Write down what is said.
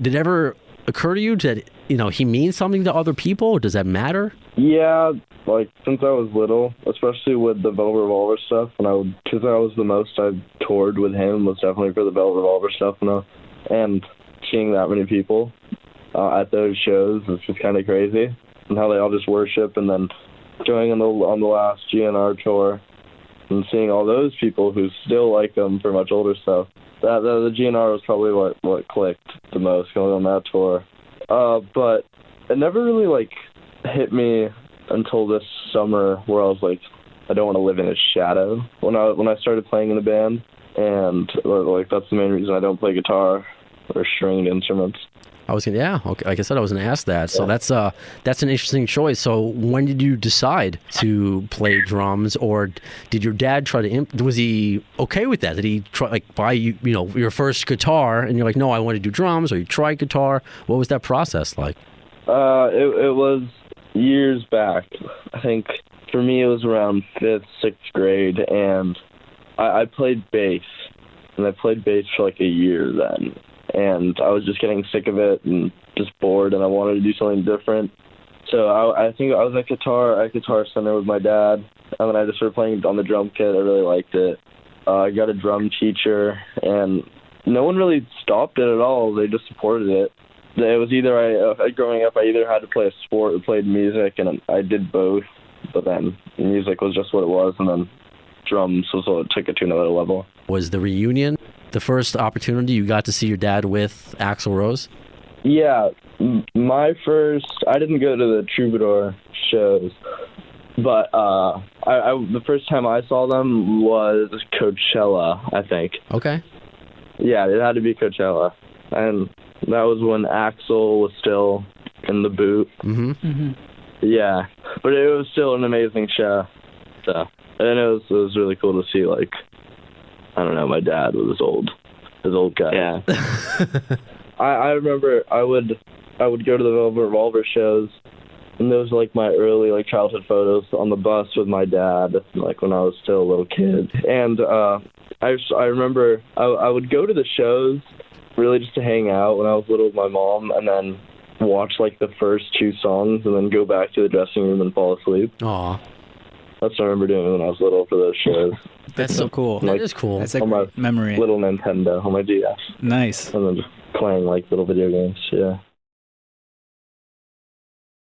Did it ever occur to you that, he means something to other people? Or does that matter? Yeah, like, since I was little, especially with the Velvet Revolver stuff, because I was the most I toured with him was definitely for the Velvet Revolver stuff, and seeing that many people at those shows is just kind of crazy, and how they all just worship, and then going on the last GNR tour, and seeing all those people who still like them for much older stuff. The GNR was probably what clicked the most going on that tour. But it never really, like, hit me until this summer where I was like, I don't want to live in his shadow. When I started playing in the band, and, like, that's the main reason I don't play guitar or stringed instruments. Okay. Like I said, I was going to ask that. So that's an interesting choice. So when did you decide to play drums, or did your dad try to? Was he okay with that? Did he try, like, buy you, your first guitar, and you're like, no, I want to do drums, or you tried guitar? What was that process like? It was years back. I think for me it was around 5th, 6th grade, and I played bass, and I played bass for like a year then. And I was just getting sick of it and just bored, and I wanted to do something different. So I think I was at Guitar Center with my dad, and then I just started playing on the drum kit. I really liked it. I got a drum teacher, and no one really stopped it at all. They just supported it. It was either growing up, I either had to play a sport or played music, and I did both. But then music was just what it was, and then drums was what took it to another level. Was the reunion the first opportunity you got to see your dad with Axl Rose? Yeah, I didn't go to the Troubadour shows, but the first time I saw them was Coachella, I think. Okay. Yeah, it had to be Coachella, and that was when Axl was still in the boot. Mm-hmm. Mm-hmm. Yeah, but it was still an amazing show. So, and it was really cool to see, like, I don't know, my dad with his old guy. Yeah. I remember I would go to the Velvet Revolver shows, and those were like my early, like, childhood photos on the bus with my dad, like when I was still a little kid. And I remember I would go to the shows really just to hang out when I was little with my mom, and then watch like the first 2 songs, and then go back to the dressing room and fall asleep. Aw. That's what I remember doing when I was little for those shows. That's so cool. That is cool. That's a great memory. Little Nintendo on my DS. Nice. And then just playing like little video games, yeah.